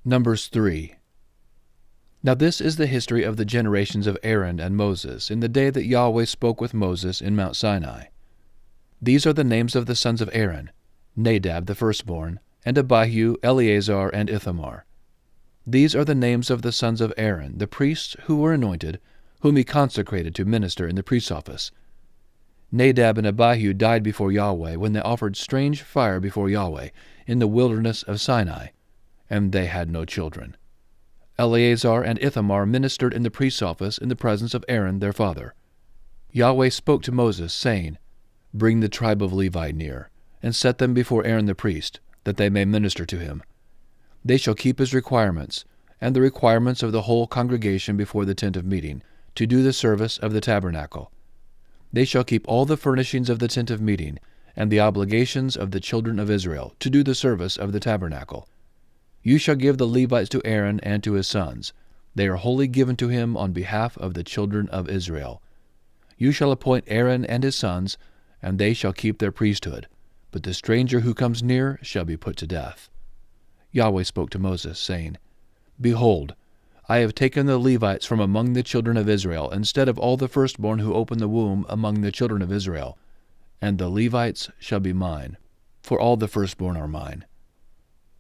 Numbers 3. Now this is the history of the generations of Aaron and Moses in the day that Yahweh spoke with Moses in Mount Sinai. These are the names of the sons of Aaron: Nadab the firstborn, and Abihu, Eleazar, and Ithamar. These are the names of the sons of Aaron, the priests who were anointed, whom he consecrated to minister in the priest's office. Nadab and Abihu died before Yahweh when they offered strange fire before Yahweh in the wilderness of Sinai, and they had no children. Eleazar and Ithamar ministered in the priest's office in the presence of Aaron their father. Yahweh spoke to Moses, saying, "Bring the tribe of Levi near, and set them before Aaron the priest, that they may minister to him. They shall keep his requirements, and the requirements of the whole congregation before the tent of meeting, to do the service of the tabernacle. They shall keep all the furnishings of the tent of meeting, and the obligations of the children of Israel, to do the service of the tabernacle. You shall give the Levites to Aaron and to his sons. They are wholly given to him on behalf of the children of Israel. You shall appoint Aaron and his sons, and they shall keep their priesthood, but the stranger who comes near shall be put to death." Yahweh spoke to Moses, saying, "Behold, I have taken the Levites from among the children of Israel, instead of all the firstborn who open the womb among the children of Israel, and the Levites shall be mine, for all the firstborn are mine.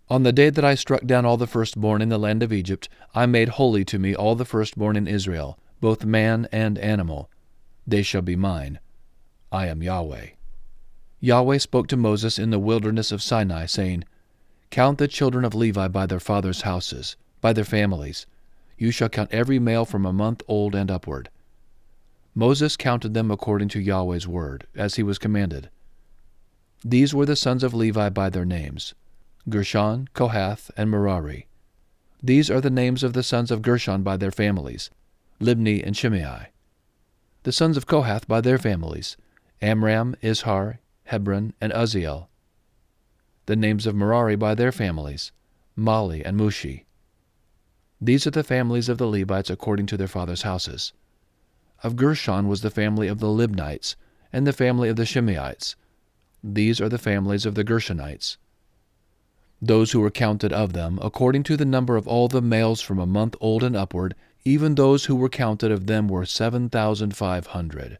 On the day that I struck down all the firstborn in the land of Egypt, I made holy to me all the firstborn in Israel, both man and animal. They shall be mine. I am Yahweh." Yahweh spoke to Moses in the wilderness of Sinai, saying, "Count the children of Levi by their fathers' houses, by their families. You shall count every male from a month old and upward." Moses counted them according to Yahweh's word, as he was commanded. These were the sons of Levi by their names: Gershon, Kohath, and Merari. These are the names of the sons of Gershon by their families: Libni and Shimei. The sons of Kohath by their families: Amram, Izhar, Hebron, and Uzziel. The names of Merari by their families: Mali and Mushi. These are the families of the Levites according to their fathers' houses. Of Gershon was the family of the Libnites, and the family of the Shimeites. These are the families of the Gershonites. Those who were counted of them, according to the number of all the males from a month old and upward, even those who were counted of them were 7,500.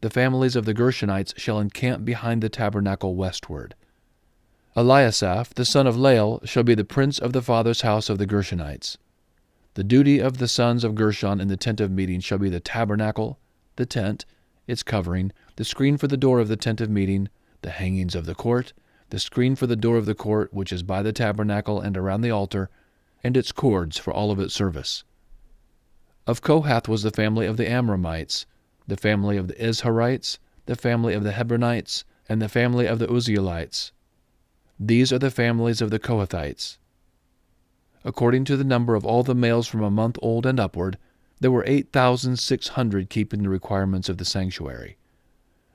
The families of the Gershonites shall encamp behind the tabernacle westward. Eliasaph, the son of Lael, shall be the prince of the father's house of the Gershonites. The duty of the sons of Gershon in the tent of meeting shall be the tabernacle, the tent, its covering, the screen for the door of the tent of meeting, the hangings of the court, the screen for the door of the court which is by the tabernacle and around the altar, and its cords for all of its service. Of Kohath was the family of the Amramites, the family of the Izharites, the family of the Hebronites, and the family of the Uzzielites. These are the families of the Kohathites. According to the number of all the males from a month old and upward, there were 8,600 keeping the requirements of the sanctuary.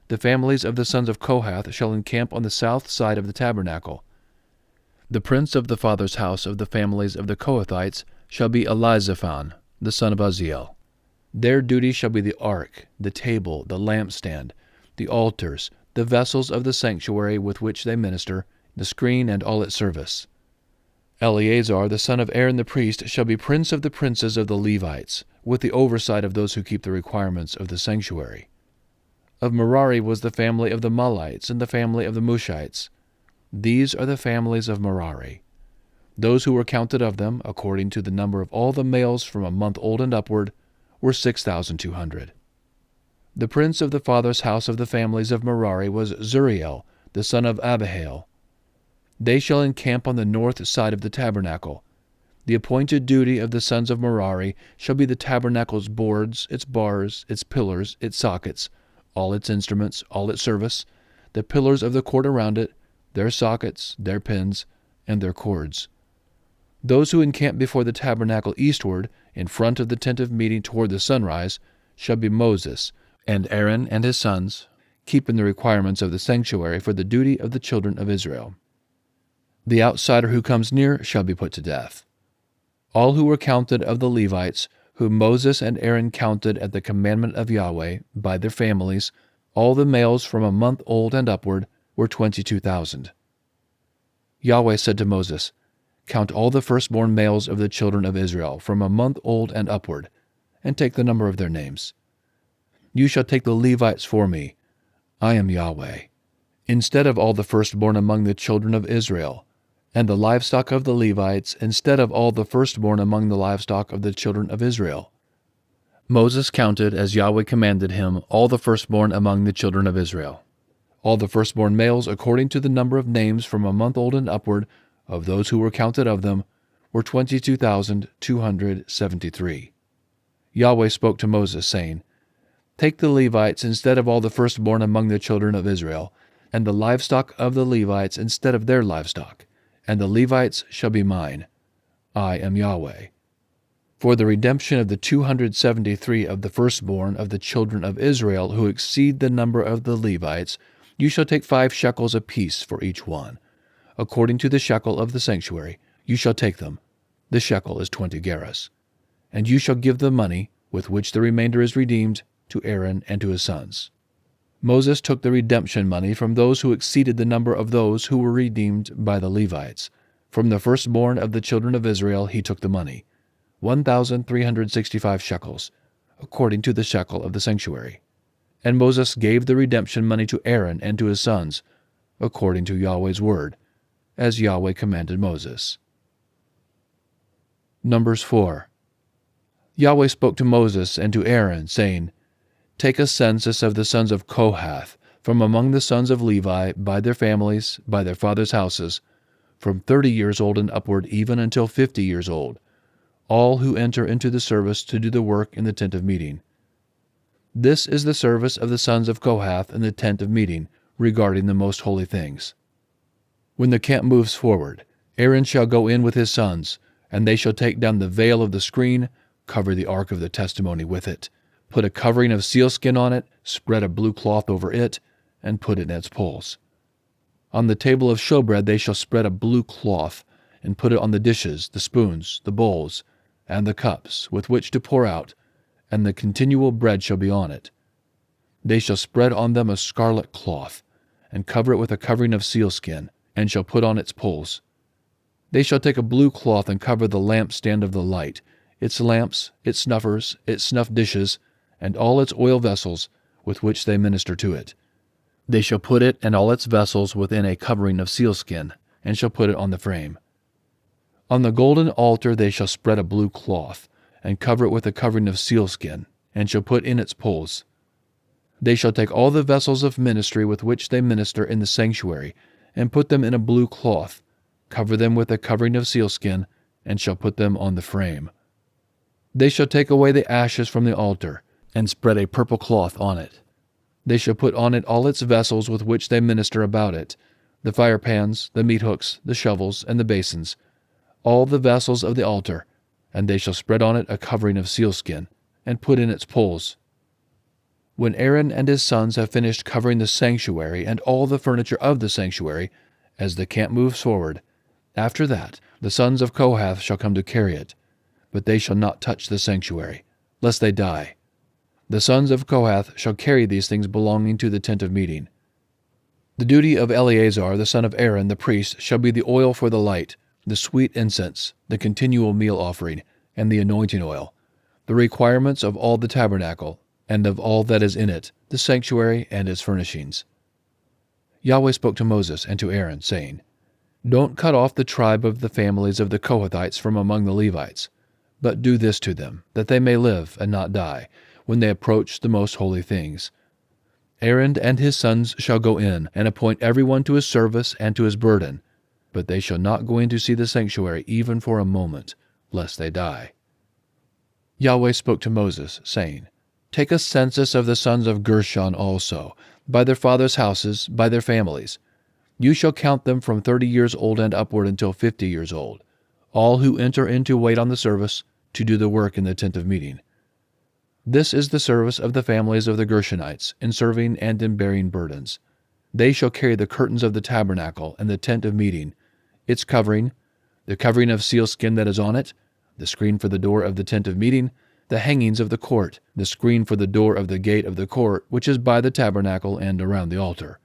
The families of the sons of Kohath shall encamp on the south side of the tabernacle. The prince of the father's house of the families of the Kohathites shall be Elizaphan, the son of Uzziel. Their duty shall be the ark, the table, the lampstand, the altars, the vessels of the sanctuary with which they minister, the screen and all its service. Eleazar, the son of Aaron the priest, shall be prince of the princes of the Levites, with the oversight of those who keep the requirements of the sanctuary. Of Merari was the family of the Malites and the family of the Mushites. These are the families of Merari. Those who were counted of them, according to the number of all the males from a month old and upward, were 6,200. The prince of the father's house of the families of Merari was Zuriel, the son of Abihail. They shall encamp on the north side of the tabernacle. The appointed duty of the sons of Merari shall be the tabernacle's boards, its bars, its pillars, its sockets, all its instruments, all its service, the pillars of the court around it, their sockets, their pins, and their cords. Those who encamp before the tabernacle eastward, in front of the tent of meeting toward the sunrise, shall be Moses, and Aaron and his sons, keeping the requirements of the sanctuary for the duty of the children of Israel. The outsider who comes near shall be put to death. All who were counted of the Levites, whom Moses and Aaron counted at the commandment of Yahweh, by their families, all the males from a month old and upward, were 22,000. Yahweh said to Moses, count all the firstborn males of the children of Israel from a month old and upward, and take the number of their names. You shall take the Levites for me. I am Yahweh. Instead of all the firstborn among the children of Israel, and the livestock of the Levites instead of all the firstborn among the livestock of the children of Israel. Moses counted, as Yahweh commanded him, all the firstborn among the children of Israel. All the firstborn males, according to the number of names from a month old and upward, of those who were counted of them, were 22,273. Yahweh spoke to Moses, saying, Take the Levites instead of all the firstborn among the children of Israel, and the livestock of the Levites instead of their livestock, and the Levites shall be mine. I am Yahweh. For the redemption of the 273 of the firstborn of the children of Israel who exceed the number of the Levites, you shall take 5 shekels apiece for each one. According to the shekel of the sanctuary, you shall take them. The shekel is 20 gerahs. And you shall give the money, with which the remainder is redeemed, to Aaron and to his sons. Moses took the redemption money from those who exceeded the number of those who were redeemed by the Levites. From the firstborn of the children of Israel he took the money, 1,365 shekels, according to the shekel of the sanctuary. And Moses gave the redemption money to Aaron and to his sons, according to Yahweh's word, as Yahweh commanded Moses. Numbers 4. Yahweh spoke to Moses and to Aaron, saying, Take a census of the sons of Kohath, from among the sons of Levi, by their families, by their fathers' houses, from 30 years old and upward even until 50 years old, all who enter into the service to do the work in the tent of meeting. This is the service of the sons of Kohath in the tent of meeting, regarding the most holy things. When the camp moves forward, Aaron shall go in with his sons, and they shall take down the veil of the screen, cover the ark of the testimony with it, put a covering of sealskin on it, spread a blue cloth over it, and put it in its poles. On the table of showbread they shall spread a blue cloth, and put it on the dishes, the spoons, the bowls, and the cups, with which to pour out, and the continual bread shall be on it. They shall spread on them a scarlet cloth, and cover it with a covering of sealskin, and shall put on its poles. They shall take a blue cloth and cover the lampstand of the light, its lamps, its snuffers, its snuff dishes, and all its oil vessels, with which they minister to it. They shall put it and all its vessels within a covering of sealskin, and shall put it on the frame. On the golden altar they shall spread a blue cloth, and cover it with a covering of sealskin, and shall put in its poles. They shall take all the vessels of ministry with which they minister in the sanctuary, and put them in a blue cloth, cover them with a covering of sealskin, and shall put them on the frame. They shall take away the ashes from the altar, and spread a purple cloth on it. They shall put on it all its vessels with which they minister about it, the firepans, the meat hooks, the shovels, and the basins, all the vessels of the altar, and they shall spread on it a covering of sealskin, and put in its poles. When Aaron and his sons have finished covering the sanctuary and all the furniture of the sanctuary, as the camp moves forward, after that the sons of Kohath shall come to carry it, but they shall not touch the sanctuary, lest they die. The sons of Kohath shall carry these things belonging to the tent of meeting. The duty of Eleazar the son of Aaron the priest shall be the oil for the light, the sweet incense, the continual meal offering, and the anointing oil, the requirements of all the tabernacle, and of all that is in it, the sanctuary and its furnishings. Yahweh spoke to Moses and to Aaron, saying, Don't cut off the tribe of the families of the Kohathites from among the Levites, but do this to them, that they may live and not die, when they approach the most holy things. Aaron and his sons shall go in, and appoint every one to his service and to his burden, but they shall not go in to see the sanctuary even for a moment, lest they die. Yahweh spoke to Moses, saying, Take a census of the sons of Gershon also, by their fathers' houses, by their families. You shall count them from 30 years old and upward until 50 years old, all who enter in to wait on the service, to do the work in the tent of meeting. This is the service of the families of the Gershonites, in serving and in bearing burdens. They shall carry the curtains of the tabernacle and the tent of meeting, its covering, the covering of sealskin that is on it, the screen for the door of the tent of meeting, the hangings of the court, the screen for the door of the gate of the court, which is by the tabernacle and around the altar,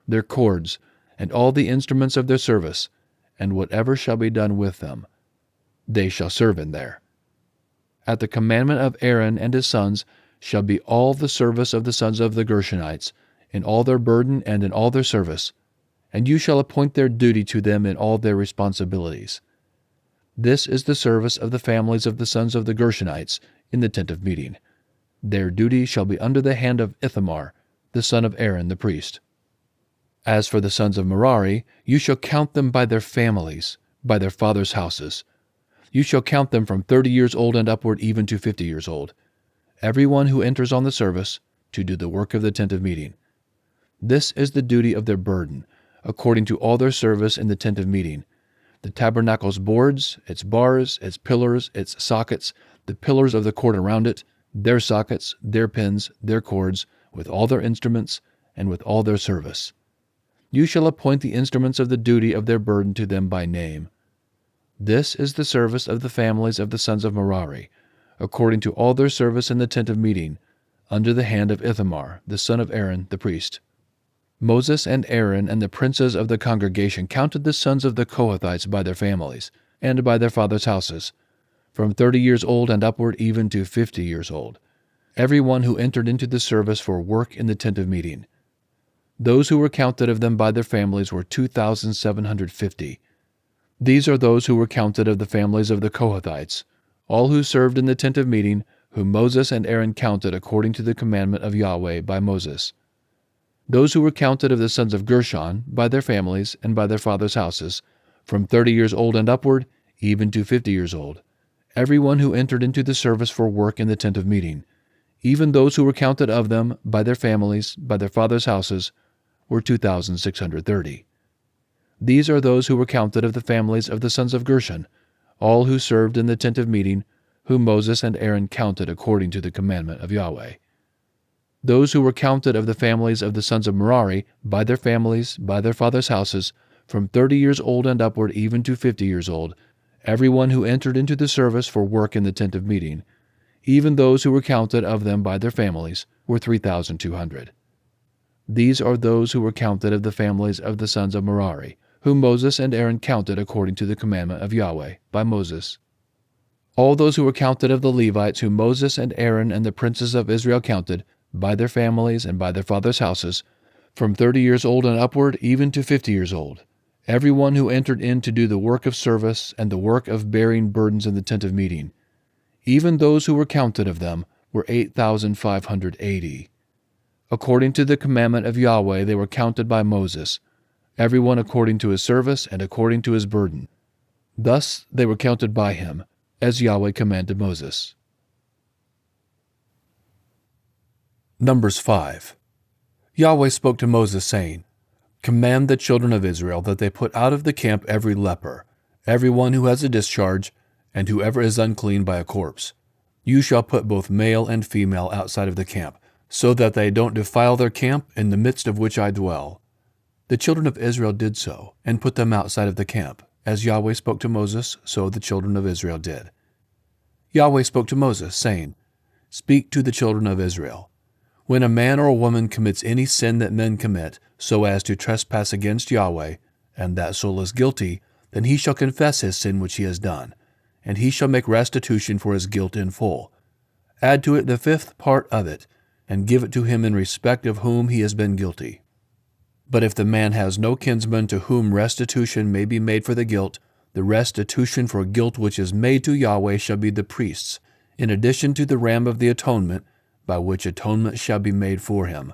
their cords, and all the instruments of their service, and whatever shall be done with them. They shall serve in there. At the commandment of Aaron and his sons shall be all the service of the sons of the Gershonites, in all their burden and in all their service, and you shall appoint their duty to them in all their responsibilities. This is the service of the families of the sons of the Gershonites in the tent of meeting. Their duty shall be under the hand of Ithamar, the son of Aaron the priest. As for the sons of Merari, you shall count them by their families, by their fathers' houses. You shall count them from 30 years old and upward even to 50 years old, every one who enters on the service to do the work of the tent of meeting. This is the duty of their burden, according to all their service in the tent of meeting, the tabernacle's boards, its bars, its pillars, its sockets, the pillars of the court around it, their sockets, their pins, their cords, with all their instruments, and with all their service. You shall appoint the instruments of the duty of their burden to them by name. This is the service of the families of the sons of Merari, according to all their service in the tent of meeting, under the hand of Ithamar, the son of Aaron the priest. Moses and Aaron and the princes of the congregation counted the sons of the Kohathites by their families, and by their fathers' houses, from 30 years old and upward even to 50 years old, every one who entered into the service for work in the tent of meeting. Those who were counted of them by their families were 2,750. These are those who were counted of the families of the Kohathites, all who served in the tent of meeting, whom Moses and Aaron counted according to the commandment of Yahweh by Moses. Those who were counted of the sons of Gershon, by their families and by their fathers' houses, from 30 years old and upward, even to 50 years old, every one who entered into the service for work in the tent of meeting, even those who were counted of them, by their families, by their fathers' houses, were 2,630. These are those who were counted of the families of the sons of Gershon, all who served in the tent of meeting, whom Moses and Aaron counted according to the commandment of Yahweh. Those who were counted of the families of the sons of Merari, by their families, by their fathers' houses, from 30 years old and upward even to 50 years old, every one who entered into the service for work in the tent of meeting, even those who were counted of them by their families, were 3,200. These are those who were counted of the families of the sons of Merari, whom Moses and Aaron counted according to the commandment of Yahweh by Moses. All those who were counted of the Levites, whom Moses and Aaron and the princes of Israel counted, by their families and by their fathers' houses, from 30 years old and upward even to 50 years old, every one who entered in to do the work of service and the work of bearing burdens in the tent of meeting, even those who were counted of them, were 8,580. According to the commandment of Yahweh they were counted by Moses, every one according to his service and according to his burden. Thus they were counted by him, as Yahweh commanded Moses. Numbers 5. Yahweh spoke to Moses, saying, Command the children of Israel that they put out of the camp every leper, every one who has a discharge, and whoever is unclean by a corpse. You shall put both male and female outside of the camp, so that they don't defile their camp in the midst of which I dwell. The children of Israel did so, and put them outside of the camp. As Yahweh spoke to Moses, so the children of Israel did. Yahweh spoke to Moses, saying, Speak to the children of Israel. When a man or a woman commits any sin that men commit, so as to trespass against Yahweh, and that soul is guilty, then he shall confess his sin which he has done, and he shall make restitution for his guilt in full. Add to it the 5th part of it, and give it to him in respect of whom he has been guilty. But if the man has no kinsman to whom restitution may be made for the guilt, the restitution for guilt which is made to Yahweh shall be the priest's, in addition to the ram of the atonement, by which atonement shall be made for him.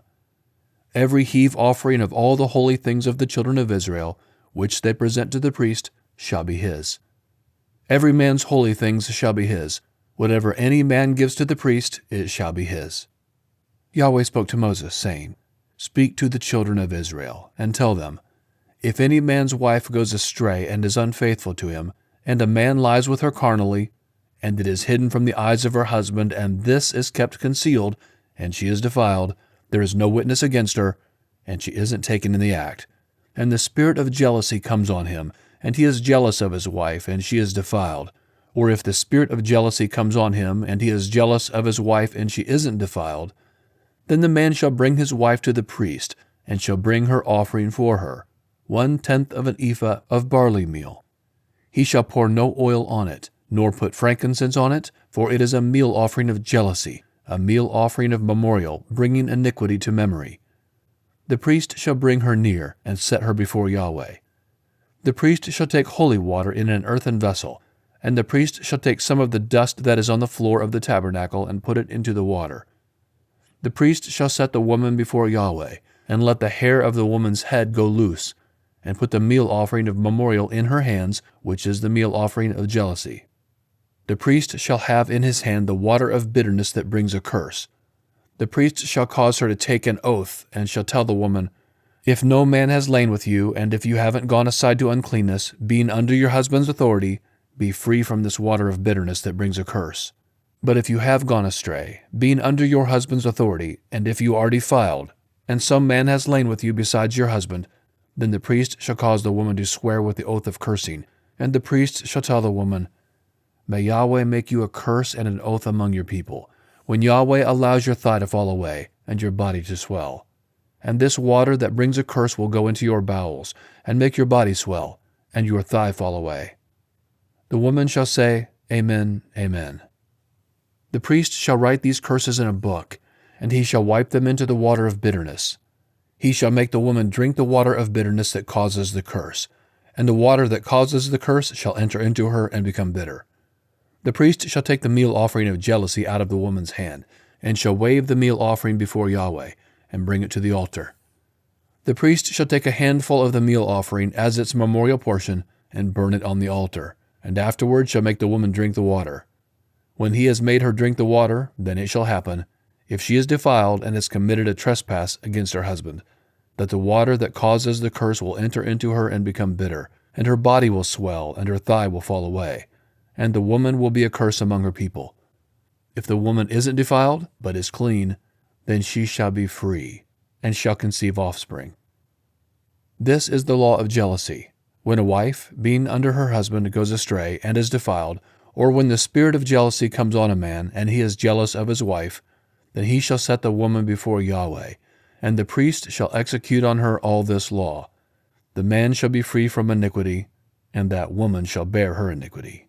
Every heave offering of all the holy things of the children of Israel, which they present to the priest, shall be his. Every man's holy things shall be his. Whatever any man gives to the priest, it shall be his. Yahweh spoke to Moses, saying, Speak to the children of Israel, and tell them, If any man's wife goes astray and is unfaithful to him, and a man lies with her carnally, and it is hidden from the eyes of her husband, and this is kept concealed, and she is defiled, there is no witness against her, and she isn't taken in the act, and the spirit of jealousy comes on him, and he is jealous of his wife, and she is defiled. Or if the spirit of jealousy comes on him, and he is jealous of his wife, and she isn't defiled, then the man shall bring his wife to the priest, and shall bring her offering for her. 1/10 of an ephah of barley meal. He shall pour no oil on it, nor put frankincense on it, for it is a meal offering of jealousy, a meal offering of memorial, bringing iniquity to memory. The priest shall bring her near, and set her before Yahweh. The priest shall take holy water in an earthen vessel, and the priest shall take some of the dust that is on the floor of the tabernacle, and put it into the water. The priest shall set the woman before Yahweh, and let the hair of the woman's head go loose, and put the meal offering of memorial in her hands, which is the meal offering of jealousy. The priest shall have in his hand the water of bitterness that brings a curse. The priest shall cause her to take an oath, and shall tell the woman, "If no man has lain with you, and if you haven't gone aside to uncleanness, being under your husband's authority, be free from this water of bitterness that brings a curse. But if you have gone astray, being under your husband's authority, and if you are defiled, and some man has lain with you besides your husband, then the priest shall cause the woman to swear with the oath of cursing, and the priest shall tell the woman, May Yahweh make you a curse and an oath among your people, when Yahweh allows your thigh to fall away, and your body to swell. And this water that brings a curse will go into your bowels, and make your body swell, and your thigh fall away. The woman shall say, Amen, Amen. The priest shall write these curses in a book, and he shall wipe them into the water of bitterness. He shall make the woman drink the water of bitterness that causes the curse, and the water that causes the curse shall enter into her and become bitter. The priest shall take the meal offering of jealousy out of the woman's hand, and shall wave the meal offering before Yahweh, and bring it to the altar. The priest shall take a handful of the meal offering as its memorial portion, and burn it on the altar, and afterward shall make the woman drink the water. When he has made her drink the water, then it shall happen, if she is defiled and has committed a trespass against her husband, that the water that causes the curse will enter into her and become bitter, and her body will swell, and her thigh will fall away, and the woman will be a curse among her people. If the woman isn't defiled, but is clean, then she shall be free, and shall conceive offspring. This is the law of jealousy. When a wife, being under her husband, goes astray and is defiled, or when the spirit of jealousy comes on a man, and he is jealous of his wife, then he shall set the woman before Yahweh, and the priest shall execute on her all this law. The man shall be free from iniquity, and that woman shall bear her iniquity.